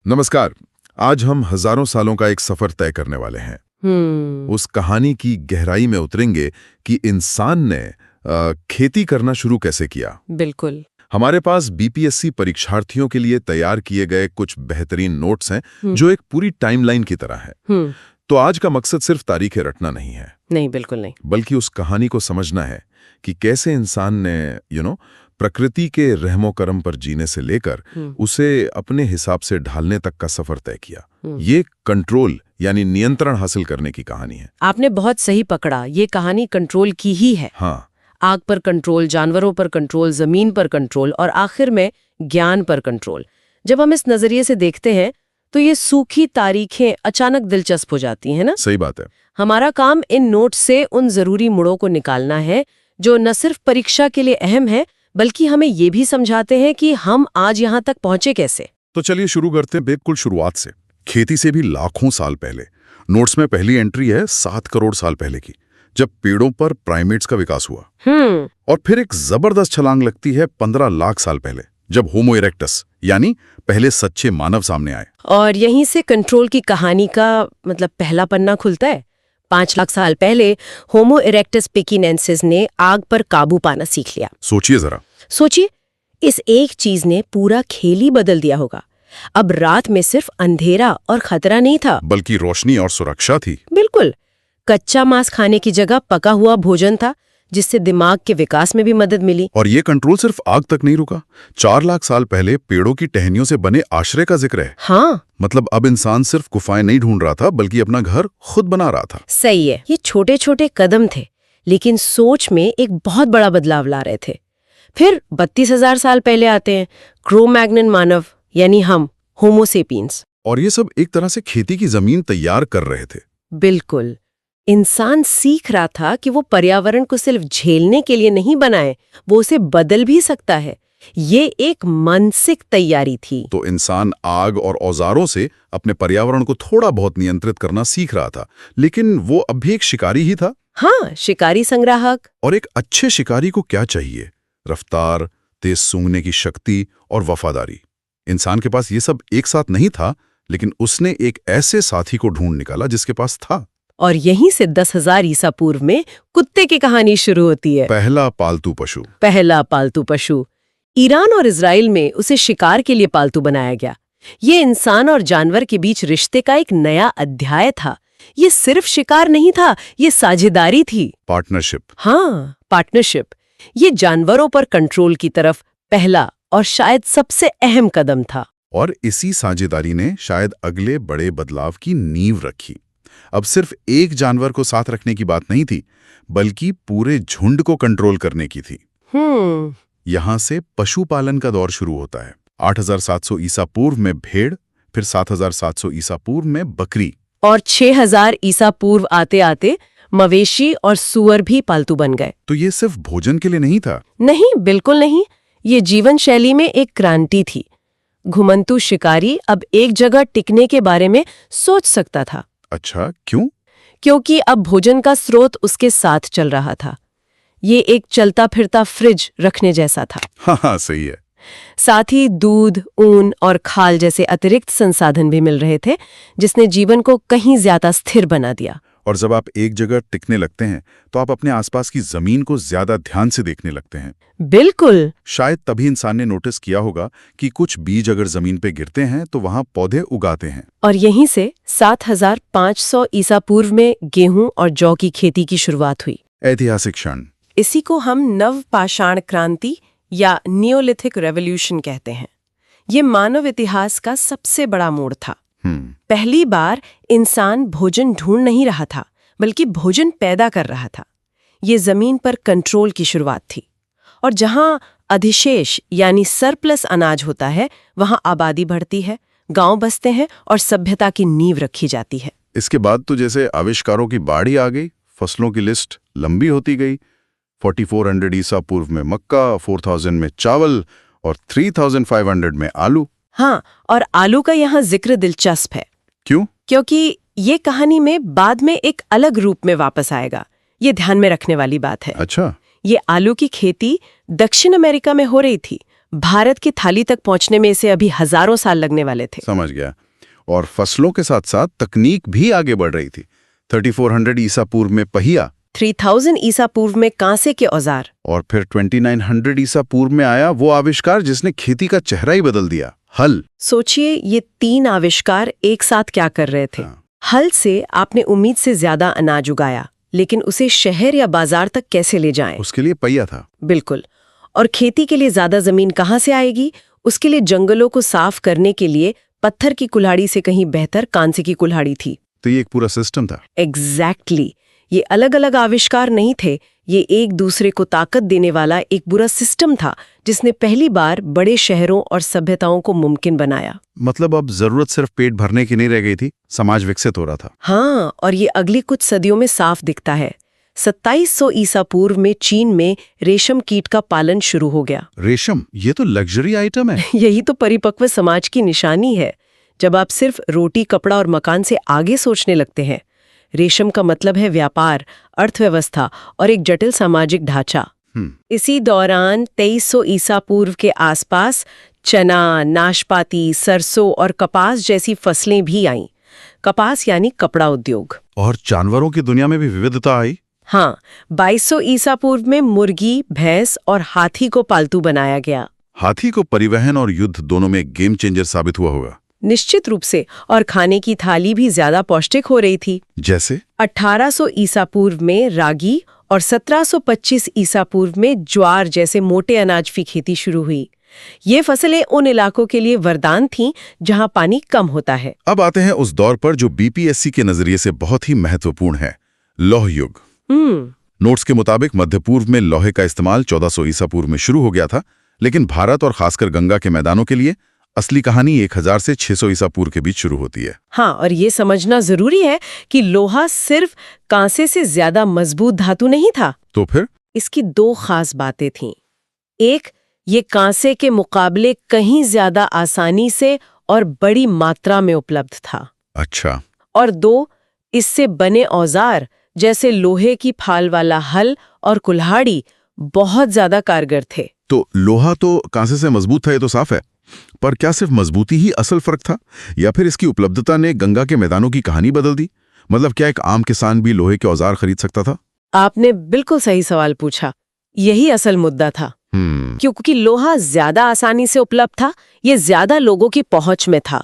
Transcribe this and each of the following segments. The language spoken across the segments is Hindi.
नमस्कार। आज हम हजारों सालों का एक सफर तय करने वाले हैं। उस कहानी की गहराई में उतरेंगे कि इंसान ने खेती करना शुरू कैसे किया। बिल्कुल। हमारे पास बीपीएससी परीक्षार्थियों के लिए तैयार किए गए कुछ बेहतरीन नोट्स हैं जो एक पूरी टाइमलाइन की तरह है। तो आज का मकसद सिर्फ तारीखें रटना नहीं है। नहीं, बिल्कुल नहीं। बल्कि उस कहानी को समझना है कि कैसे इंसान ने प्रकृति के रहमो करम पर जीने से लेकर उसे अपने हिसाब से ढालने तक का सफर तय किया। ये कंट्रोल यानी नियंत्रण हासिल करने की कहानी है। आपने बहुत सही पकड़ा, ये कहानी कंट्रोल की ही है। हाँ, आग पर कंट्रोल, जानवरों पर कंट्रोल, जमीन पर कंट्रोल और आखिर में ज्ञान पर कंट्रोल। जब हम इस नजरिए से देखते हैं तो ये सूखी तारीखें अचानक दिलचस्प हो जाती हैं ना। सही बात है। हमारा काम इन नोट्स से उन जरूरी मुड़ों को निकालना है जो न सिर्फ परीक्षा के लिए अहम है बल्कि हमें ये भी समझाते हैं कि हम आज यहाँ तक पहुंचे कैसे। तो चलिए शुरू करते हैं बिल्कुल शुरुआत से, खेती से भी लाखों साल पहले। नोट्स में पहली एंट्री है 7 करोड़ साल पहले की, जब पेड़ों पर प्राइमेट्स का विकास हुआ। और फिर एक जबरदस्त छलांग लगती है 15 लाख साल पहले, जब होमो इरेक्टस यानी पहले सच्चे मानव सामने आए। और यहीं से कंट्रोल की कहानी का पहला पन्ना खुलता है। 5 लाख साल पहले होमो इरेक्टस पेकिनेंसिस ने आग पर काबू पाना सीख लिया। सोचिए जरा। सोचिए, इस एक चीज ने पूरा खेल ही बदल दिया होगा। अब रात में सिर्फ अंधेरा और खतरा नहीं था, बल्कि रोशनी और सुरक्षा थी। बिल्कुल। कच्चा मांस खाने की जगह पका हुआ भोजन था, जिससे दिमाग के विकास में भी मदद मिली। और ये कंट्रोल सिर्फ आग तक नहीं रुका। 4 लाख साल पहले पेड़ों की टहनियों से बने आश्रय का जिक्र है। हाँ, मतलब अब इंसान सिर्फ गुफाएं नहीं ढूंढ रहा था, बल्कि अपना घर खुद बना रहा था। सही है। ये छोटे छोटे कदम थे, लेकिन सोच में एक बहुत बड़ा बदलाव ला रहे थे। फिर 32,000 साल पहले आते हैं क्रो-मैग्नन मानव, यानी हम, होमो सेपियंस। और ये सब एक तरह से खेती की जमीन तैयार कर रहे थे। बिल्कुल। इंसान सीख रहा था कि वो पर्यावरण को सिर्फ झेलने के लिए नहीं बनाए, वो उसे बदल भी सकता है। ये एक मानसिक तैयारी थी। तो इंसान आग और औजारों से अपने पर्यावरण को थोड़ा बहुत नियंत्रित करना सीख रहा था, लेकिन वो अब भी एक शिकारी ही था। हाँ, शिकारी संग्राहक। और एक अच्छे शिकारी को क्या चाहिए? रफ्तार, तेज सूंघने की शक्ति और वफादारी। इंसान के पास ये सब एक साथ नहीं था, लेकिन उसने एक ऐसे साथी को ढूंढ निकाला जिसके पास था। और यहीं से 10,000 ईसा पूर्व में कुत्ते की कहानी शुरू होती है। पहला पालतू पशु। पहला पालतू पशु। ईरान और इजराइल में उसे शिकार के लिए पालतू बनाया गया। ये इंसान और जानवर के बीच रिश्ते का एक नया अध्याय था। ये सिर्फ शिकार नहीं था, ये साझेदारी थी। पार्टनरशिप। हाँ, पार्टनरशिप। ये जानवरों पर कंट्रोल की तरफ पहला और शायद सबसे अहम कदम था। और इसी साझेदारी ने शायद अगले बड़े बदलाव की नींव रखी। अब सिर्फ एक जानवर को साथ रखने की बात नहीं थी, बल्कि पूरे झुंड को कंट्रोल करने की थी। यहां से पशुपालन का दौर शुरू होता है। 8,700 ईसा पूर्व में भेड़, फिर 7,700 ईसा पूर्व में बकरी, और 6,000 ईसा पूर्व आते आते मवेशी और सूअर भी पालतू बन गए। तो ये सिर्फ भोजन के लिए नहीं था। नहीं, बिल्कुल नहीं। ये जीवन शैली में एक क्रांति थी। घुमंतू शिकारी अब एक जगह टिकने के बारे में सोच सकता था। अच्छा, क्यों? क्योंकि अब भोजन का स्रोत उसके साथ चल रहा था। ये एक चलता फिरता फ्रिज रखने जैसा था। हाँ, सही है। साथ ही दूध, ऊन और खाल जैसे अतिरिक्त संसाधन भी मिल रहे थे, जिसने जीवन को कहीं ज्यादा स्थिर बना दिया। और जब आप एक जगह टिकने लगते हैं तो आप अपने आसपास की जमीन को ज्यादा ध्यान से देखने लगते हैं। बिल्कुल। शायद तभी इंसान ने नोटिस किया होगा कि कुछ बीज अगर जमीन पे गिरते हैं तो वहां पौधे उगाते हैं। और यहीं से 7,500 ईसा पूर्व में गेहूं और जौ की खेती की शुरुआत हुई। ऐतिहासिक क्षण। इसी को हम नवपाषाण क्रांति या नियोलिथिक रेवोल्यूशन कहते हैं। ये मानव इतिहास का सबसे बड़ा मोड़ था। पहली बार इंसान भोजन ढूंढ नहीं रहा था, बल्कि भोजन पैदा कर रहा था। ये जमीन पर कंट्रोल की शुरुआत थी। और जहां अधिशेष यानी सरप्लस अनाज होता है, वहां आबादी बढ़ती है, गांव बसते हैं और सभ्यता की नींव रखी जाती है। इसके बाद तो जैसे आविष्कारों की बाढ़ आ गई, फसलों की लिस्ट लंबी होती गई। 4400 ईसा पूर्व में मक्का, 4000 में चावल और 3500 में आलू। हाँ, और आलू का यहाँ जिक्र दिलचस्प है। क्यों? क्योंकि ये कहानी में बाद में एक अलग रूप में वापस आएगा। ये ध्यान में रखने वाली बात है। अच्छा। ये आलू की खेती दक्षिण अमेरिका में हो रही थी, भारत की थाली तक पहुंचने में इसे अभी हजारों साल लगने वाले थे। समझ गया। और फसलों के साथ साथ तकनीक भी आगे बढ़ रही थी। 3400 ईसा पूर्व में पहिया, 3000 ईसा पूर्व में कांसे के औजार, और फिर 2900 ईसा पूर्व में आया वो आविष्कार जिसने खेती का चेहरा ही बदल दिया, हल। सोचिए ये 3 आविष्कार एक साथ क्या कर रहे थे। हल से आपने उम्मीद से ज्यादा अनाज उगाया, लेकिन उसे शहर या बाजार तक कैसे ले जाएं? उसके लिए पहिया था। बिल्कुल। और खेती के लिए ज्यादा जमीन कहाँ से आएगी? उसके लिए जंगलों को साफ करने के लिए पत्थर की कुल्हाड़ी से कहीं बेहतर कांसे की कुल्हाड़ी थी। तो ये एक पूरा सिस्टम था। एग्जैक्टली। ये अलग अलग आविष्कार नहीं थे, ये एक दूसरे को ताकत देने वाला एक पूरा सिस्टम था जिसने पहली बार बड़े शहरों और सभ्यताओं को मुमकिन बनाया। मतलब अब जरूरत सिर्फ पेट भरने की नहीं रह गई थी, समाज विकसित हो रहा था। हाँ, और ये अगली कुछ सदियों में साफ दिखता है। 2700 ईसा पूर्व में चीन में रेशम कीट का पालन शुरू हो गया। रेशम, ये तो लग्जरी आइटम है। यही तो परिपक्व समाज की निशानी है, जब आप सिर्फ रोटी, कपड़ा और मकान से आगे सोचने लगते हैं। रेशम का मतलब है व्यापार, अर्थव्यवस्था और एक जटिल सामाजिक ढांचा। इसी दौरान 2300 ईसा पूर्व के आसपास चना, नाशपाती, सरसों और कपास जैसी फसलें भी आईं। कपास यानी कपड़ा उद्योग। और जानवरों की दुनिया में भी विविधता आई। हाँ, 2200 ईसा पूर्व में मुर्गी, भैंस और हाथी को पालतू बनाया गया। हाथी को परिवहन और युद्ध दोनों में गेम चेंजर साबित हुआ होगा। निश्चित रूप से। और खाने की थाली भी ज्यादा पौष्टिक हो रही थी। जैसे 1800 ईसा पूर्व में रागी और 1725 ईसा पूर्व में ज्वार जैसे मोटे अनाज की खेती शुरू हुई। ये फसलें उन इलाकों के लिए वरदान थीं जहां पानी कम होता है। अब आते हैं उस दौर पर जो बीपीएससी के नजरिए से बहुत ही महत्वपूर्ण है, लौह युग। नोट्स के मुताबिक मध्य पूर्व में लोहे का इस्तेमाल 1400 ईसा पूर्व में शुरू हो गया था, लेकिन भारत और खासकर गंगा के मैदानों के लिए असली कहानी 1000 से 600 ईसा पूर्व के बीच शुरू होती है। हाँ, और ये समझना जरूरी है कि लोहा सिर्फ कांसे से ज्यादा मजबूत धातु नहीं था। तो फिर इसकी 2 खास बातें थीं। एक, ये कांसे के मुकाबले कहीं ज्यादा आसानी से और बड़ी मात्रा में उपलब्ध था। अच्छा। और 2, इससे बने औजार जैसे लोहे की फाल वाला हल और कुल्हाड़ी बहुत ज्यादा कारगर थे। तो लोहा तो कांसे से मजबूत था, ये तो साफ है, पर क्या सिर्फ मजबूती ही असल फर्क था, या फिर इसकी उपलब्धता ने गंगा के मैदानों की कहानी बदल दी? मतलब क्या एक आम किसान भी लोहे के औजार खरीद सकता था? आपने बिल्कुल सही सवाल पूछा। यही असल मुद्दा था। क्योंकि लोहा ज्यादा आसानी से उपलब्ध था, ये ज्यादा लोगों की पहुंच में था।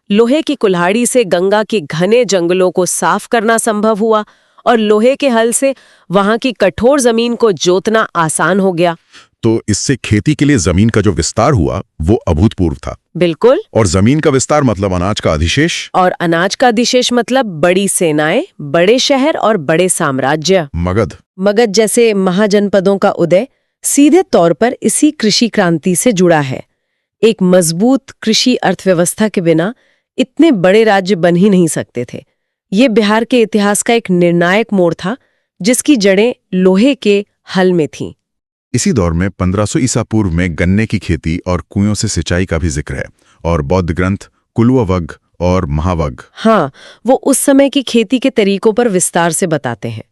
लोहे की कुल्हाड़ी से गंगा के घने जंगलों को साफ करना संभव हुआ और लोहे के हल से वहां की कठोर जमीन को जोतना आसान हो गया। तो इससे खेती के लिए जमीन का जो विस्तार हुआ वो अभूतपूर्व था। बिल्कुल। और जमीन का विस्तार मतलब अनाज का अधिशेष, और अनाज का अधिशेष मतलब बड़ी सेनाएं, बड़े शहर और बड़े साम्राज्य। मगध जैसे महाजनपदों का उदय सीधे तौर पर इसी कृषि क्रांति से जुड़ा है। एक मजबूत कृषि अर्थव्यवस्था के बिना इतने बड़े राज्य बन ही नहीं सकते थे। ये बिहार के इतिहास का एक निर्णायक मोड़ था, जिसकी जड़ें लोहे के हल में थीं। इसी दौर में 1500 ईसा पूर्व में गन्ने की खेती और कुओं से सिंचाई का भी जिक्र है, और बौद्ध ग्रंथ कुलववग और महावग, हाँ, वो उस समय की खेती के तरीकों पर विस्तार से बताते हैं,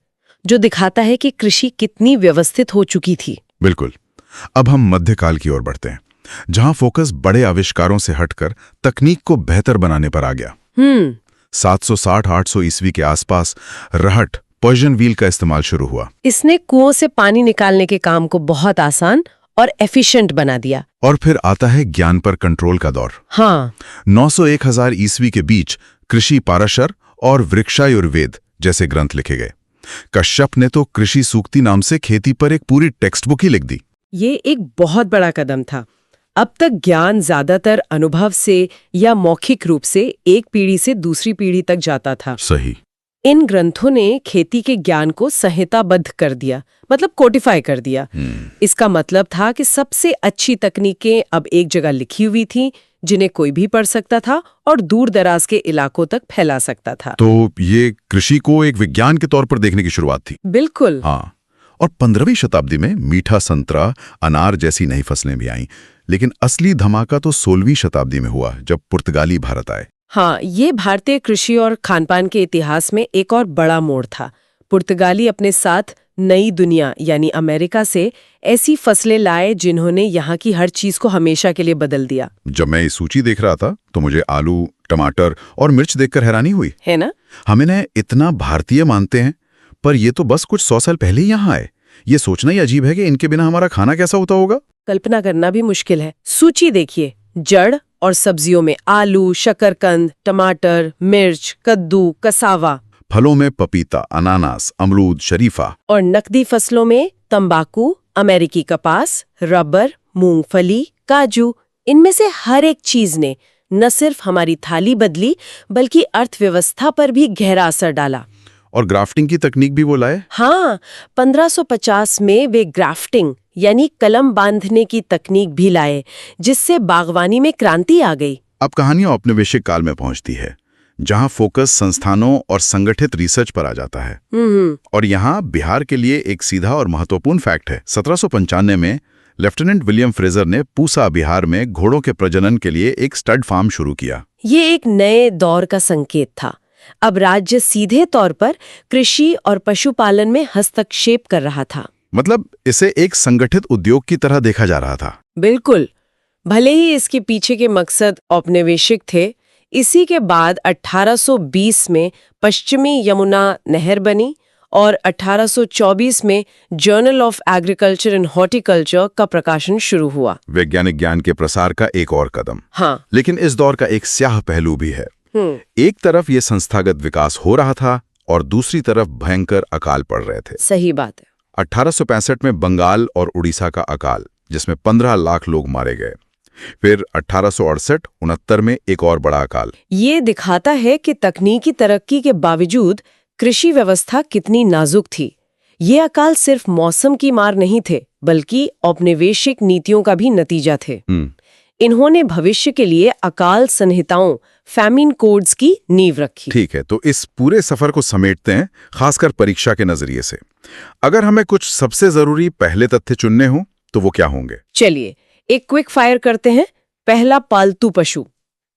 जो दिखाता है कि कृषि कितनी व्यवस्थित हो चुकी थी। बिल्कुल। अब हम मध्यकाल की ओर बढ़ते हैं, जहां फोकस बड़े आविष्कारों से हटकर तकनीक को बेहतर बनाने पर आ गया। 760-800 ईस्वी के आसपास रहट, पर्शियन व्हील का इस्तेमाल शुरू हुआ। इसने कुओं से पानी निकालने के काम को बहुत आसान और एफिशिएंट बना दिया। और फिर आता है ज्ञान पर कंट्रोल का दौर। हाँ, 900-1000 ईस्वी के बीच कृषि पाराशर और वृक्षायुर्वेद जैसे ग्रंथ लिखे गए। कश्यप ने तो कृषि सूक्ति नाम से खेती पर एक पूरी टेक्स्ट बुक ही लिख दी। ये एक बहुत बड़ा कदम था। अब तक ज्ञान ज्यादातर अनुभव से या मौखिक रूप से एक पीढ़ी से दूसरी पीढ़ी तक जाता था। सही। इन ग्रंथों ने खेती के ज्ञान को संहिताबद्ध कर दिया, मतलब कोडिफाई कर दिया। इसका मतलब था कि सबसे अच्छी तकनीकें अब एक जगह लिखी हुई थीं, जिन्हें कोई भी पढ़ सकता था और दूर दराज के इलाकों तक फैला सकता था। तो ये कृषि को एक विज्ञान के तौर पर देखने की शुरुआत थी। बिल्कुल। हाँ। और 15वीं शताब्दी में मीठा संतरा, अनार जैसी नई फसलें भी आईं, लेकिन असली धमाका तो 16वीं शताब्दी में हुआ, जब पुर्तगाली भारत आए। हाँ, ये भारतीय कृषि और खानपान के इतिहास में एक और बड़ा मोड़ था। पुर्तगाली अपने साथ नई दुनिया यानी अमेरिका से ऐसी फसलें लाए जिन्होंने यहाँ की हर चीज को हमेशा के लिए बदल दिया। जब मैं ये सूची देख रहा था तो मुझे आलू, टमाटर और मिर्च देखकर हैरानी हुई। है ना? हम इन्हें इतना भारतीय मानते हैं, पर ये तो बस कुछ 100 साल पहले ही यहाँ आए। ये सोचना ही अजीब है कि इनके बिना हमारा खाना कैसा होता होगा। कल्पना करना भी मुश्किल है। सूची देखिए, जड़ और सब्जियों में आलू, शकरकंद, टमाटर, मिर्च, कद्दू, कसावा। फलों में पपीता, अनानास, अमरूद, शरीफा। और नकदी फसलों में तंबाकू, अमेरिकी कपास, रबर, मूंगफली, काजू। इनमें से हर एक चीज ने न सिर्फ हमारी थाली बदली बल्कि अर्थव्यवस्था पर भी गहरा असर डाला। और ग्राफ्टिंग की तकनीक भी वो लाए। हाँ, 1550 में वे ग्राफ्टिंग यानी कलम बांधने की तकनीक भी लाए, जिससे बागवानी में क्रांति आ गई। अब कहानियां औपनिवेशिक काल में पहुंचती है, जहां फोकस संस्थानों और संगठित रिसर्च पर आ जाता है। और यहाँ बिहार के लिए एक सीधा और महत्वपूर्ण फैक्ट है। 1795 में लेफ्टिनेंट विलियम फ्रेजर ने पूसा, बिहार में घोड़ों के प्रजनन के लिए एक स्टड फार्म शुरू किया। ये एक नए दौर का संकेत था। अब राज्य सीधे तौर पर कृषि और पशुपालन में हस्तक्षेप कर रहा था। मतलब इसे एक संगठित उद्योग की तरह देखा जा रहा था। बिल्कुल। भले ही इसके पीछे के मकसद औपनिवेशिक थे। इसी के बाद 1820 में पश्चिमी यमुना नहर बनी और 1824 में journal of agriculture and horticulture का प्रकाशन शुरू हुआ। वैज्ञानिक ज्ञान के प्रसार का एक और कदम। हाँ, लेकिन इस दौर का एक स्याह पहलू भी है। एक तरफ ये संस्थागत विकास हो रहा था और दूसरी तरफ भयंकर अकाल पड़ रहे थे। सही बात है। 1865 में बंगाल और उड़ीसा का अकाल, जिसमें 15 लाख लोग मारे गए। फिर 1868-69 में एक और बड़ा अकाल। ये दिखाता है कि तकनीकी तरक्की के बावजूद कृषि व्यवस्था कितनी नाजुक थी। ये अकाल सिर्फ मौसम की मार नहीं थे, बल्कि औपनिवेशिक नीतियों का भी नतीजा थे। इन्होंने भविष्य के लिए अकाल संहिताओं, फैमिन कोड्स की नींव रखी। ठीक है, तो इस पूरे सफर को समेटते हैं, खासकर परीक्षा के नजरिए से। अगर हमें कुछ सबसे जरूरी पहले तथ्य चुनने हो तो वो क्या होंगे? चलिए एक क्विक फायर करते हैं। पहला, पालतू पशु।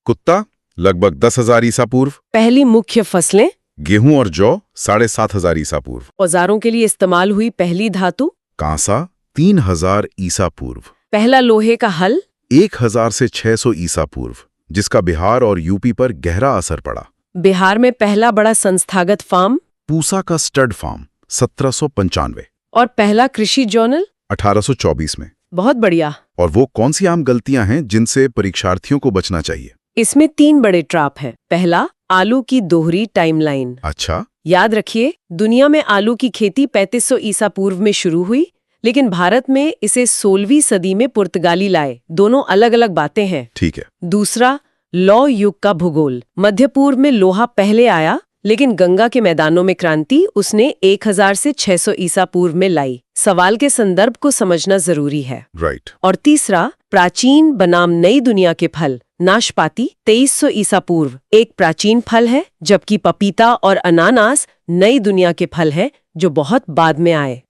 कुत्ता लगभग 10,000 ईसा पूर्व। पहली मुख्य फसलें, गेहूं और जौ 7,500 ईसा पूर्व। औजारों के लिए इस्तेमाल हुई पहली धातु, कांसा 3,000 ईसा पूर्व। पहला लोहे का हल 1,000 से 600 ईसा पूर्व, जिसका बिहार और यूपी पर गहरा असर पड़ा। बिहार में पहला बड़ा संस्थागत फार्म, पूसा का स्टड फार्म 1795। और पहला कृषि जर्नल 1824 में। बहुत बढ़िया। और वो कौन सी आम गलतियां हैं जिनसे परीक्षार्थियों को बचना चाहिए? इसमें 3 बड़े ट्रैप हैं। पहला, आलू की दोहरी टाइमलाइन। अच्छा। याद रखिए, दुनिया में आलू की खेती 3500 ईसा पूर्व में शुरू हुई, लेकिन भारत में इसे 16वीं सदी में पुर्तगाली लाए। दोनों अलग अलग बातें हैं। ठीक है। दूसरा, लौह युग का भूगोल। मध्य पूर्व में लोहा पहले आया, लेकिन गंगा के मैदानों में क्रांति उसने 1000 से 600 ईसा पूर्व में लाई। सवाल के संदर्भ को समझना जरूरी है। राइट। और तीसरा, प्राचीन बनाम नई दुनिया के फल। नाशपाती 2300 ईसा पूर्व एक प्राचीन फल है, जबकि पपीता और अनानास नई दुनिया के फल हैं जो बहुत बाद में आए।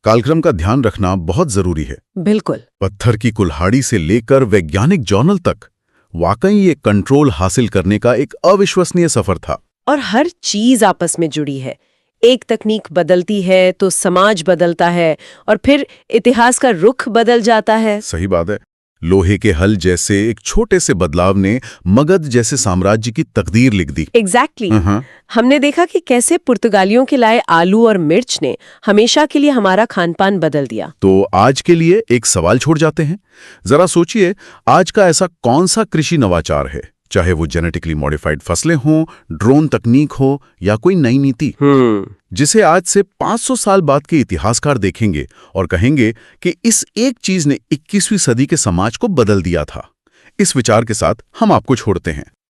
कालक्रम का ध्यान रखना बहुत जरूरी है। बिल्कुल। पत्थर की कुल्हाड़ी से लेकर वैज्ञानिक जर्नल तक वाकई ये कंट्रोल हासिल करने का एक अविश्वसनीय सफर था। और हर चीज आपस में जुड़ी है। एक तकनीक बदलती है तो समाज बदलता है, और फिर इतिहास का रुख बदल जाता है। सही बात है। लोहे के हल जैसे एक छोटे से बदलाव ने मगध जैसे साम्राज्य की तकदीर लिख दी। एग्जैक्टली। हमने देखा कि कैसे पुर्तगालियों के लाए आलू और मिर्च ने हमेशा के लिए हमारा खानपान बदल दिया। तो आज के लिए एक सवाल छोड़ जाते हैं। जरा सोचिए, आज का ऐसा कौन सा कृषि नवाचार है, चाहे वो जेनेटिकली मॉडिफाइड फसलें हों, ड्रोन तकनीक हो या कोई नई नीति, जिसे आज से 500 साल बाद के इतिहासकार देखेंगे और कहेंगे कि इस एक चीज ने 21वीं सदी के समाज को बदल दिया था। इस विचार के साथ हम आपको छोड़ते हैं।